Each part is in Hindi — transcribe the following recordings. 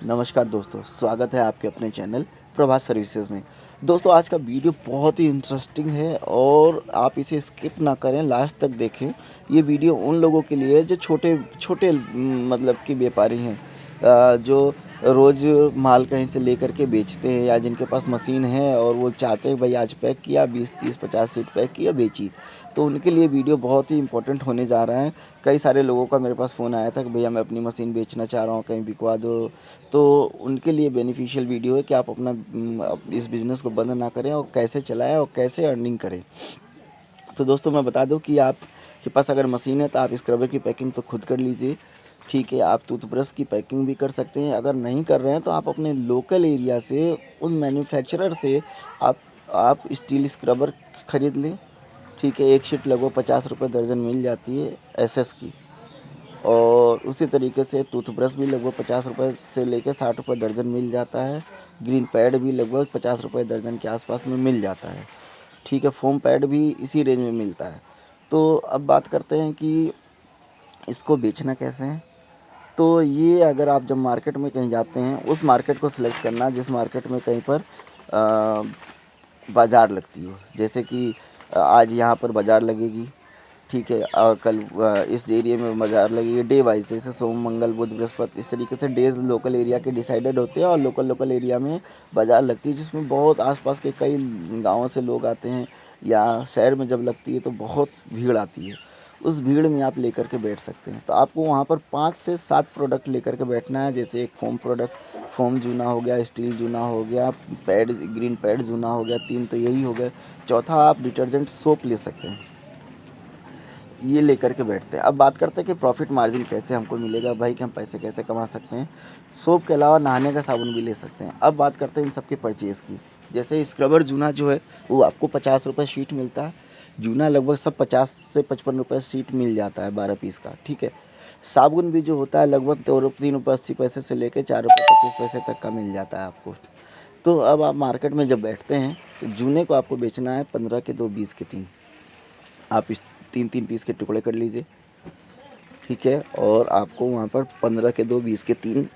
नमस्कार दोस्तों, स्वागत है आपके अपने चैनल प्रभास सर्विसेज में। दोस्तों आज का वीडियो बहुत ही इंटरेस्टिंग है और आप इसे स्किप ना करें, लास्ट तक देखें। ये वीडियो उन लोगों के लिए है जो छोटे छोटे मतलब कि व्यापारी हैं, जो रोज़ माल कहीं से लेकर के बेचते हैं या जिनके पास मशीन है और वो चाहते हैं भाई आज पैक किया 20 30 50 सीट पैक किया बेची। तो उनके लिए वीडियो बहुत ही इंपॉर्टेंट होने जा रहा है। कई सारे लोगों का मेरे पास फ़ोन आया था कि भैया मैं अपनी मशीन बेचना चाह रहा हूँ, कहीं बिकवा दो। तो उनके लिए बेनिफिशियल वीडियो है कि आप अपना इस बिज़नेस को बंद ना करें और कैसे चलाएं और कैसे अर्निंग करें। तो दोस्तों मैं बता दूं कि आपके पास अगर मशीन है तो आप स्क्रबर की पैकिंग तो खुद कर लीजिए, ठीक है। आप टूथब्रश की पैकिंग भी कर सकते हैं। अगर नहीं कर रहे हैं तो आप अपने लोकल एरिया से उन मैन्युफैक्चरर से आप आप स्टील स्क्रबर खरीद लें, ठीक है। एक शीट लगभग 50 रुपये दर्जन मिल जाती है एसएस की। और उसी तरीके से टूथब्रश भी लगभग 50 रुपये से लेकर 60 रुपये दर्जन मिल जाता है। ग्रीन पैड भी लगभग 50 रुपये दर्जन के आसपास में मिल जाता है, ठीक है। फोम पैड भी इसी रेंज में मिलता है। तो अब बात करते हैं कि इसको बेचना कैसे है। तो ये अगर आप जब मार्केट में कहीं जाते हैं, उस मार्केट को सिलेक्ट करना जिस मार्केट में कहीं पर बाज़ार लगती हो। जैसे कि आज यहाँ पर बाज़ार लगेगी, ठीक है। और कल इस एरिया में बाज़ार लगेगी डे वाइज, जैसे सोम मंगल बुध बृहस्पति, इस तरीके से डेज लोकल एरिया के डिसाइडेड होते हैं और लोकल लोकल एरिया में बाज़ार लगती है जिसमें बहुत आसपास के कई गाँवों से लोग आते हैं। या शहर में जब लगती है तो बहुत भीड़ आती है। उस भीड़ में आप लेकर के बैठ सकते हैं। तो आपको वहाँ पर 5 से 7 प्रोडक्ट लेकर के बैठना है। जैसे एक फोम प्रोडक्ट, फोम जूना हो गया, स्टील जूना हो गया, पैड ग्रीन पैड जूना हो गया, 3 तो यही हो गए। चौथा आप डिटर्जेंट सोप ले सकते हैं। ये लेकर के बैठते हैं। अब बात करते हैं कि प्रॉफिट मार्जिन कैसे हमको मिलेगा भाई, कि हम पैसे कैसे कमा सकते हैं। सोप के अलावा नहाने का साबुन भी ले सकते हैं। अब बात करते हैं इन सब के परचेज़ की। जैसे स्क्रबर जूना जो है वो आपको 50 रुपये शीट मिलता है। जूना लगभग सब 50 से 55 रुपये शीट मिल जाता है 12 पीस का, ठीक है। साबुन भी जो होता है लगभग 3 रुपये 80 पैसे से लेकर 4 रुपये 25 पैसे तक का मिल जाता है आपको। तो अब आप मार्केट में जब बैठते हैं तो जूने को आपको बेचना है 15 के 2 20 के 3। आप इस 3 पीस के टुकड़े कर लीजिए, ठीक है। और आपको वहाँ पर 15 के 2 20 के 3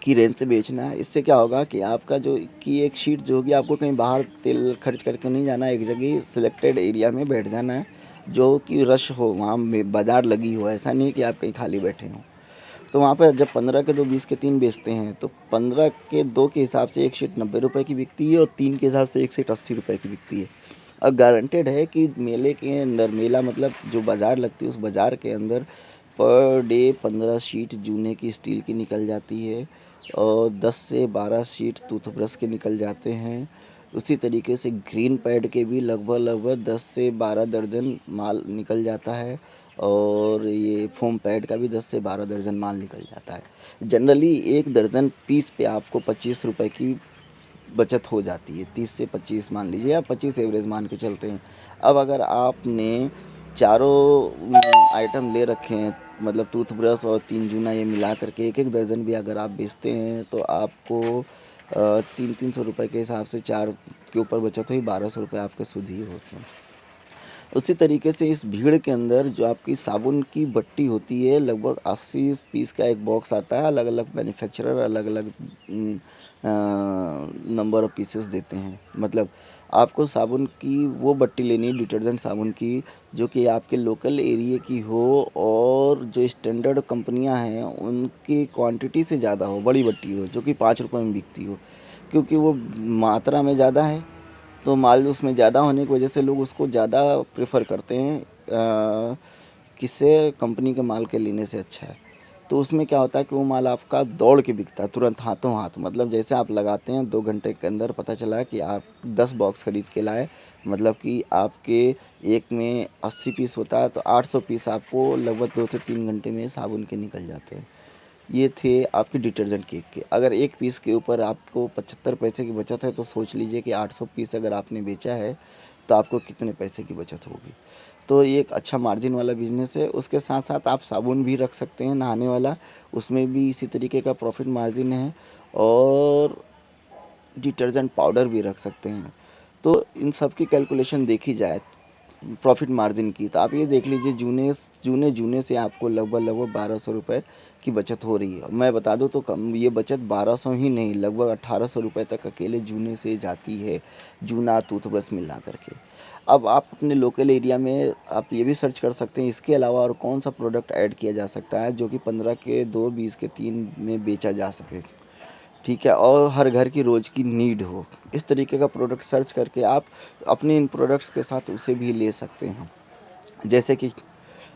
की रेंज से बेचना है। इससे क्या होगा कि आपका जो कि एक शीट जो होगी, आपको कहीं बाहर तेल खर्च करके नहीं जाना है, एक जगह सिलेक्टेड एरिया में बैठ जाना है जो कि रश हो, वहाँ में बाज़ार लगी हो। ऐसा नहीं है कि आप कहीं खाली बैठे हों। तो वहाँ पर जब 15 के 2 20 के 3 बेचते हैं तो 15 के 2 के हिसाब से एक शीट 90 रुपये की बिकती है और 3 के हिसाब से एक शीट 80 रुपये की बिकती है। अब गारंटेड है कि मेले के अंदर, मेला मतलब जो बाज़ार लगती है उस बाज़ार के अंदर पर डे 15 शीट जूने की स्टील की निकल जाती है और 10 से 12 शीट टूथब्रश के निकल जाते हैं। उसी तरीके से ग्रीन पैड के भी लगभग लगभग 10 से 12 दर्जन माल निकल जाता है और ये फोम पैड का भी 10 से 12 दर्जन माल निकल जाता है। जनरली एक दर्जन पीस पे आपको 25 रुपये की बचत हो जाती है। 30 से 25 मान लीजिए, या 25 एवरेज मान के चलते हैं। अब अगर आपने चारों आइटम ले रखे हैं, मतलब टूथब्रश और 3 जूना, ये मिला करके एक एक दर्जन भी अगर आप बेचते हैं तो आपको 300-300 रुपये के हिसाब से 4 के ऊपर बचत हुई, 1200 रुपये आपके सूद ही होते हैं। उसी तरीके से इस भीड़ के अंदर जो आपकी साबुन की बट्टी होती है, लगभग 80 पीस का एक बॉक्स आता है। अलग अलग मैन्युफैक्चरर अलग अलग नंबर ऑफ पीसेस देते हैं। मतलब आपको साबुन की वो बट्टी लेनी है, डिटर्जेंट साबुन की, जो कि आपके लोकल एरिया की हो और जो स्टैंडर्ड कंपनियां हैं उनकी क्वांटिटी से ज़्यादा हो, बड़ी बट्टी हो जो कि 5 रुपये में बिकती हो। क्योंकि वो मात्रा में ज़्यादा है तो माल उसमें ज़्यादा होने की वजह से लोग उसको ज़्यादा प्रेफर करते हैं, किससे, कंपनी के माल के लेने से अच्छा है। तो उसमें क्या होता है कि वो माल आपका दौड़ के बिकता है तुरंत, हाथों हाथ। मतलब जैसे आप लगाते हैं 2 घंटे के अंदर पता चला कि आप 10 बॉक्स खरीद के लाए, मतलब कि आपके एक में 80 पीस होता है तो 800 पीस आपको लगभग 2 से 3 घंटे में साबुन के निकल जाते हैं। ये थे आपके डिटर्जेंट केक के। अगर एक पीस के ऊपर आपको 75 पैसे की बचत है तो सोच लीजिए कि 800 पीस अगर आपने बेचा है तो आपको कितने पैसे की बचत होगी। तो ये एक अच्छा मार्जिन वाला बिज़नेस है। उसके साथ साथ आप साबुन भी रख सकते हैं नहाने वाला, उसमें भी इसी तरीके का प्रॉफिट मार्जिन है। और डिटर्जेंट पाउडर भी रख सकते हैं। तो इन सब की कैलकुलेशन देखी जाए प्रॉफिट मार्जिन की। तो आप ये देख लीजिए जूने जूने से आपको लगभग 1200 रुपये की बचत हो रही है। मैं बता दूं तो कम ये बचत 1200 ही नहीं, लगभग 1800 रुपये तक अकेले जूने से जाती है, जूना टूथब्रश मिला करके। अब आप अपने लोकल एरिया में आप ये भी सर्च कर सकते हैं इसके अलावा और कौन सा प्रोडक्ट ऐड किया जा सकता है जो कि 15 के 2, 20 के 3 में बेचा जा सके, ठीक है, और हर घर की रोज़ की नीड हो। इस तरीके का प्रोडक्ट सर्च करके आप अपने इन प्रोडक्ट्स के साथ उसे भी ले सकते हैं। जैसे कि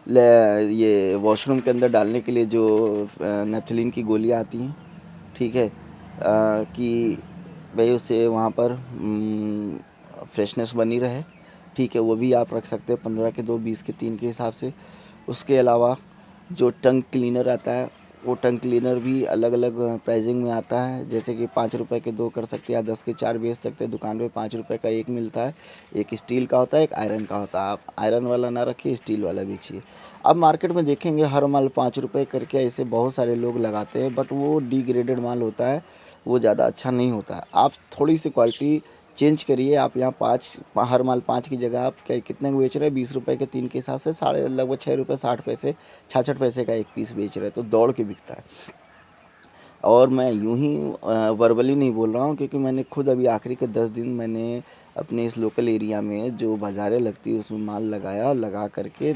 ये वॉशरूम के अंदर डालने के लिए जो नेपथलीन की गोलियाँ आती हैं, ठीक है, कि भाई उससे वहाँ पर फ्रेशनेस बनी रहे, ठीक है, वो भी आप रख सकते हैं 15 के 2, 20 के 3 के हिसाब से। उसके अलावा जो टंग क्लीनर आता है, वो टंग क्लीनर भी अलग अलग प्राइसिंग में आता है। जैसे कि 5 रुपए के 2 कर सकते हैं या 10 के 4 बेच सकते हैं। दुकान पे 5 रुपए का एक मिलता है, एक स्टील का होता है, एक आयरन का होता है। आप आयरन वाला ना रखिए, स्टील वाला बेचिए। अब मार्केट में देखेंगे हर माल 5 रुपए करके ऐसे बहुत सारे लोग लगाते हैं, बट वो डिग्रेडेड माल होता है, वो ज़्यादा अच्छा नहीं होता है। आप थोड़ी सी क्वालिटी चेंज करिए। आप यहाँ 5 हर माल 5 की जगह आप कितने को बेच रहे हैं, 20 रुपए के 3 के हिसाब से साढ़े लगभग 6 रुपये 60 पैसे 66 पैसे का एक पीस बेच रहे हैं, तो दौड़ के बिकता है। और मैं यूं ही वर्बली नहीं बोल रहा हूँ, क्योंकि मैंने खुद अभी आखिरी के 10 दिन मैंने अपने इस लोकल एरिया में जो बाज़ारें लगती है उसमें माल लगाया और लगा करके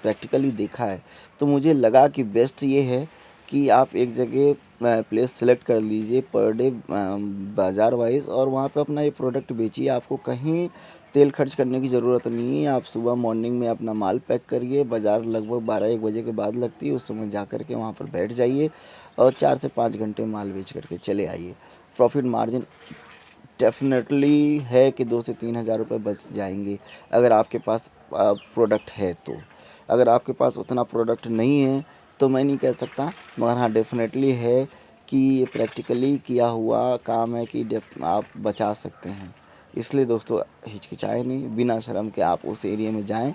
प्रैक्टिकली देखा है। तो मुझे लगा कि बेस्ट ये है कि आप एक जगह प्लेस सेलेक्ट कर लीजिए पर डे बाज़ार वाइज, और वहाँ पे अपना ये प्रोडक्ट बेचिए। आपको कहीं तेल खर्च करने की ज़रूरत नहीं है। आप सुबह मॉर्निंग में अपना माल पैक करिए, बाज़ार लगभग 12-1 बजे के बाद लगती है, उस समय जा कर के वहाँ पर बैठ जाइए और 4 से 5 घंटे माल बेच करके चले आइए। प्रॉफिट मार्जिन डेफिनेटली है कि 2 से 3 हज़ार रुपये बच जाएंगे अगर आपके पास प्रोडक्ट है तो। अगर आपके पास उतना प्रोडक्ट नहीं है तो मैं नहीं कह सकता, मगर हाँ डेफिनेटली है कि ये प्रैक्टिकली किया हुआ काम है कि आप बचा सकते हैं। इसलिए दोस्तों हिचकिचाएं नहीं, बिना शर्म के आप उस एरिया में जाएं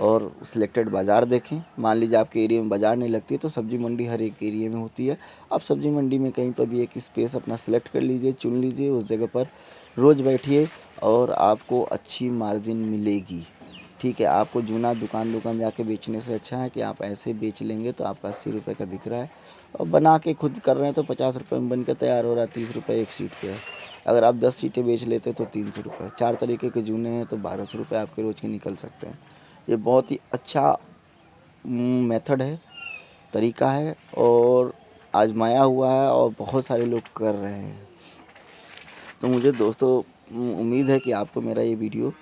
और सिलेक्टेड बाज़ार देखें। मान लीजिए आपके एरिया में बाज़ार नहीं लगती है तो सब्ज़ी मंडी हर एक एरिया में होती है। आप सब्ज़ी मंडी में कहीं पर भी एक स्पेस अपना सेलेक्ट कर लीजिए, चुन लीजिए, उस जगह पर रोज़ बैठिए और आपको अच्छी मार्जिन मिलेगी, ठीक है। आपको जूना दुकान जाके बेचने से अच्छा है कि आप ऐसे बेच लेंगे तो आपका 80 रुपये का बिक रहा है और बना के खुद कर रहे हैं तो 50 रुपये में बन के तैयार हो रहा है, 30 रुपये एक सीट पे है। अगर आप 10 सीटें बेच लेते तो 300 रुपये, 4 तरीके के जूने हैं तो 1200 रुपये आपके रोज़ के निकल सकते हैं। ये बहुत ही अच्छा मेथड है, तरीका है और आजमाया हुआ है और बहुत सारे लोग कर रहे हैं। तो मुझे दोस्तों उम्मीद है कि आपको मेरा ये वीडियो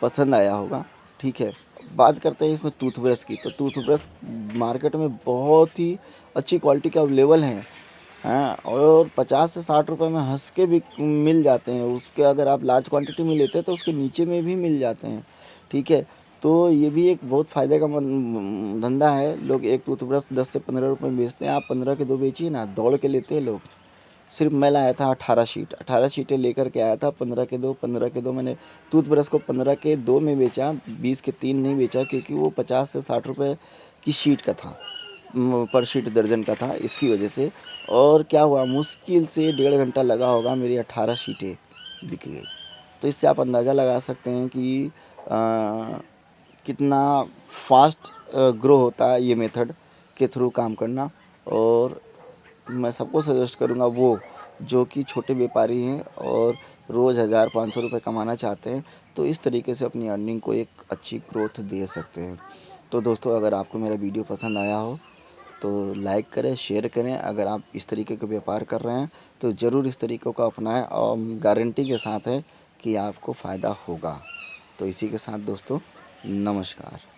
पसंद आया होगा, ठीक है। बात करते हैं इसमें टूथब्रश की। तो टूथब्रश मार्केट में बहुत ही अच्छी क्वालिटी के अवेलेबल हैं, हाँ, और 50 से 60 रुपए में हंस के भी मिल जाते हैं। उसके अगर आप लार्ज क्वांटिटी में लेते हैं तो उसके नीचे में भी मिल जाते हैं, ठीक है। तो ये भी एक बहुत फ़ायदे का धंधा है। लोग एक टूथब्रश 10 से 15 रुपए में बेचते हैं, आप 15 के 2 बेचिए ना, दौड़ के लेते हैं लोग। सिर्फ मैं लाया था 18 शीटें लेकर के आया था, 15 के 2 मैंने टूथब्रश को 15 के 2 में बेचा, 20 के 3 नहीं बेचा, क्योंकि वो 50 से 60 रुपए की शीट का था, पर शीट दर्जन का था, इसकी वजह से। और क्या हुआ, मुश्किल से 1.5 घंटा लगा होगा, मेरी 18 शीटें बिक गई। तो इससे आप अंदाज़ा लगा सकते हैं कि कितना फास्ट ग्रो होता है ये मेथड के थ्रू काम करना। और मैं सबको सजेस्ट करूँगा वो जो कि छोटे व्यापारी हैं और रोज़ 1000-500 रुपये कमाना चाहते हैं, तो इस तरीके से अपनी अर्निंग को एक अच्छी ग्रोथ दे सकते हैं। तो दोस्तों अगर आपको मेरा वीडियो पसंद आया हो तो लाइक करें, शेयर करें। अगर आप इस तरीके का व्यापार कर रहे हैं तो ज़रूर इस तरीक़ों को अपनाएं और गारंटी के साथ है कि आपको फ़ायदा होगा। तो इसी के साथ दोस्तों नमस्कार।